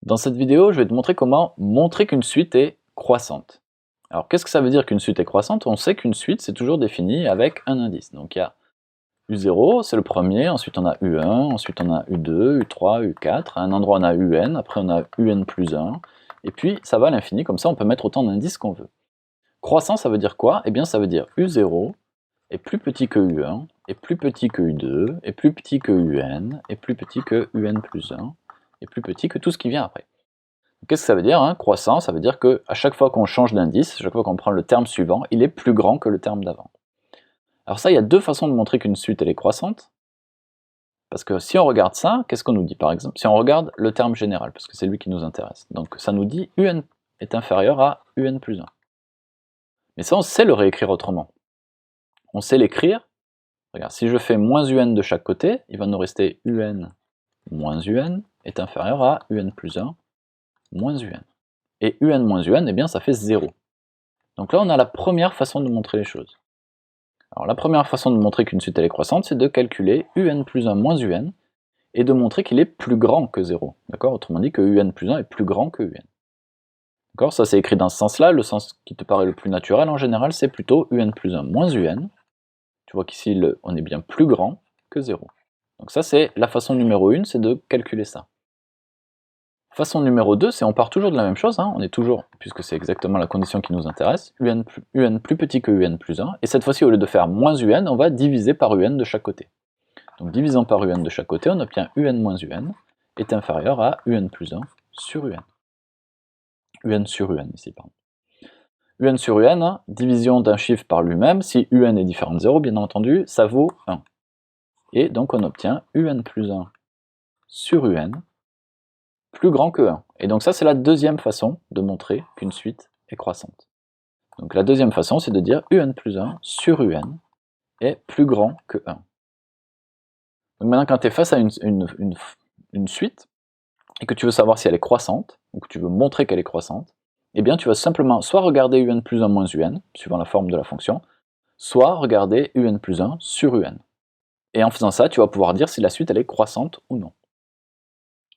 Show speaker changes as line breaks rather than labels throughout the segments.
Dans cette vidéo, je vais te montrer comment montrer qu'une suite est croissante. Alors, qu'est-ce que ça veut dire qu'une suite est croissante? On sait qu'une suite, c'est toujours défini avec un indice. Donc, il y a U0, c'est le premier, ensuite on a U1, ensuite on a U2, U3, U4, à un endroit on a UN, après on a UN plus 1, et puis ça va à l'infini, comme ça on peut mettre autant d'indices qu'on veut. Croissant, ça veut dire quoi? Eh bien, ça veut dire U0 est plus petit que U1, est plus petit que U2, est plus petit que UN, est plus petit que UN plus 1, est plus petit que tout ce qui vient après. Qu'est-ce que ça veut dire, hein? Croissant, ça veut dire qu'à chaque fois qu'on change d'indice, à chaque fois qu'on prend le terme suivant, il est plus grand que le terme d'avant. Alors ça, il y a deux façons de montrer qu'une suite elle est croissante, parce que si on regarde ça, qu'est-ce qu'on nous dit par exemple? Si on regarde le terme général, parce que c'est lui qui nous intéresse, donc ça nous dit UN est inférieur à UN plus 1. Mais ça, on sait le réécrire autrement. On sait l'écrire, regarde, si je fais moins UN de chaque côté, il va nous rester UN moins UN est inférieur à UN plus 1 moins UN. Et UN moins UN, eh bien ça fait 0. Donc là, on a la première façon de montrer les choses. Alors la première façon de montrer qu'une suite elle est croissante, c'est de calculer UN plus 1 moins UN, et de montrer qu'il est plus grand que 0. D'accord? Autrement dit que UN plus 1 est plus grand que UN. D'accord? Ça c'est écrit dans ce sens-là, le sens qui te paraît le plus naturel en général, c'est plutôt UN plus 1 moins UN. Tu vois qu'ici, on est bien plus grand que 0. Donc ça c'est la façon numéro 1, c'est de calculer ça. Façon numéro 2, c'est on part toujours de la même chose, hein, on est toujours, puisque c'est exactement la condition qui nous intéresse, UN plus petit que UN plus 1, et cette fois-ci, au lieu de faire moins UN, on va diviser par UN de chaque côté. Donc divisant par UN de chaque côté, on obtient UN moins UN est inférieur à UN plus 1 sur UN. UN sur UN ici, pardon. UN sur UN, hein, division d'un chiffre par lui-même, si UN est différent de 0, bien entendu, ça vaut 1. Et donc on obtient UN plus 1 sur UN plus grand que 1. Et donc ça, c'est la deuxième façon de montrer qu'une suite est croissante. Donc la deuxième façon, c'est de dire UN plus 1 sur UN est plus grand que 1. Donc maintenant, quand tu es face à une suite, et que tu veux savoir si elle est croissante, ou que tu veux montrer qu'elle est croissante, eh bien tu vas simplement soit regarder UN plus 1 moins UN, suivant la forme de la fonction, soit regarder UN plus 1 sur UN. Et en faisant ça, tu vas pouvoir dire si la suite elle est croissante ou non.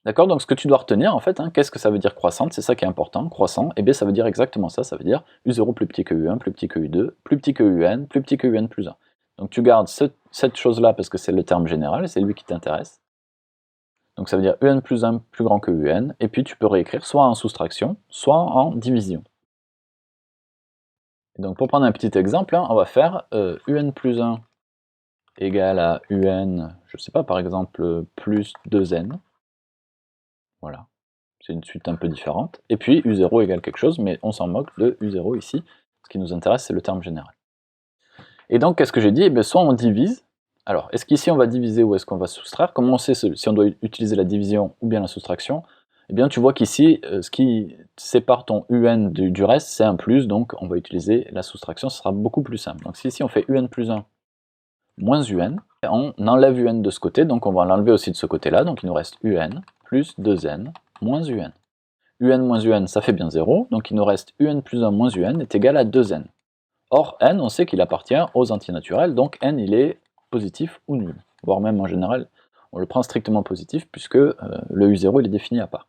D'accord? Donc ce que tu dois retenir, en fait, hein, qu'est-ce que ça veut dire croissante? C'est ça qui est important, croissant, et bien ça veut dire exactement ça, ça veut dire U0 plus petit que U1, plus petit que U2, plus petit que UN, plus petit que UN plus 1. Donc tu gardes cette chose-là parce que c'est le terme général, c'est lui qui t'intéresse. Donc ça veut dire UN plus 1 plus grand que UN, et puis tu peux réécrire soit en soustraction, soit en division. Et donc pour prendre un petit exemple, hein, on va faire UN plus 1 égale à UN, je sais pas, par exemple, plus 2N. Voilà. C'est une suite un peu différente. Et puis U0 égale quelque chose, mais on s'en moque de U0 ici. Ce qui nous intéresse, c'est le terme général. Et donc, qu'est-ce que j'ai dit? Eh bien, soit on divise. Alors, est-ce qu'ici on va diviser ou est-ce qu'on va soustraire? Comment on sait si on doit utiliser la division ou bien la soustraction? Eh bien, tu vois qu'ici, ce qui sépare ton UN du reste, c'est un plus, donc on va utiliser la soustraction, ce sera beaucoup plus simple. Donc si ici on fait UN plus 1 moins UN, on enlève UN de ce côté, donc on va l'enlever aussi de ce côté-là, donc il nous reste UN plus 2N moins UN. UN moins UN, ça fait bien 0, donc il nous reste UN plus 1 moins UN est égal à 2N. Or, N, on sait qu'il appartient aux antinaturels, donc N, il est positif ou nul. Voire même, en général, on le prend strictement positif, puisque le U0, il est défini à part.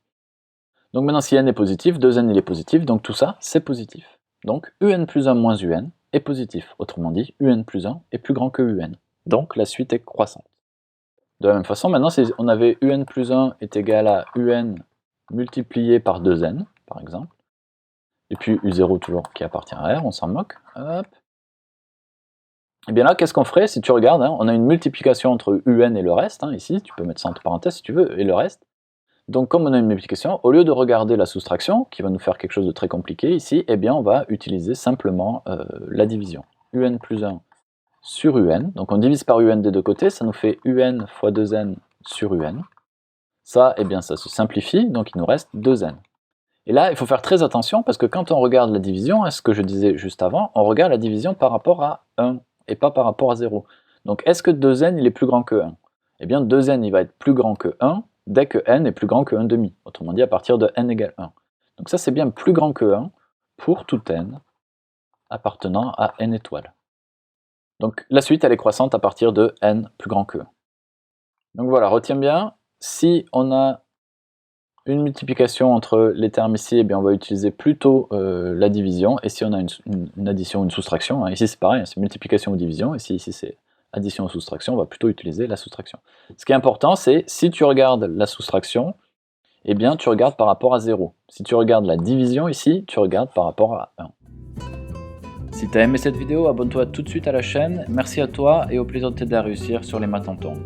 Donc maintenant, si N est positif, 2N, il est positif, donc tout ça, c'est positif. Donc, UN plus 1 moins UN est positif. Autrement dit, UN plus 1 est plus grand que UN. Donc, la suite est croissante. De la même façon, maintenant, si on avait UN plus 1 est égal à UN multiplié par 2N, par exemple, et puis U0 toujours qui appartient à R, on s'en moque, hop. Et bien là, qu'est-ce qu'on ferait si tu regardes, hein, on a une multiplication entre UN et le reste, hein, ici, tu peux mettre ça entre parenthèses si tu veux, et le reste. Donc comme on a une multiplication, au lieu de regarder la soustraction, qui va nous faire quelque chose de très compliqué ici, eh bien on va utiliser simplement la division. UN plus 1 sur UN, donc on divise par UN des deux côtés, ça nous fait UN fois 2N sur UN. Ça, eh bien ça se simplifie, donc il nous reste 2N. Et là, il faut faire très attention, parce que quand on regarde la division, ce que je disais juste avant, on regarde la division par rapport à 1, et pas par rapport à 0. Donc est-ce que 2N il est plus grand que 1? Eh bien 2N il va être plus grand que 1, dès que n est plus grand que 1,5, autrement dit à partir de n égale 1. Donc ça c'est bien plus grand que 1 pour tout n appartenant à n étoiles. Donc la suite elle est croissante à partir de n plus grand que 1. Donc voilà, retiens bien, si on a une multiplication entre les termes ici, eh bien, on va utiliser plutôt la division, et si on a une addition ou une soustraction, hein, ici c'est pareil, hein, c'est multiplication ou division, et ici c'est addition ou soustraction, on va plutôt utiliser la soustraction. Ce qui est important, c'est si tu regardes la soustraction, eh bien tu regardes par rapport à 0. Si tu regardes la division ici, tu regardes par rapport à 1. Si tu as aimé cette vidéo, abonne-toi tout de suite à la chaîne. Merci à toi et au plaisir de t'aider à réussir sur les maths en tongs.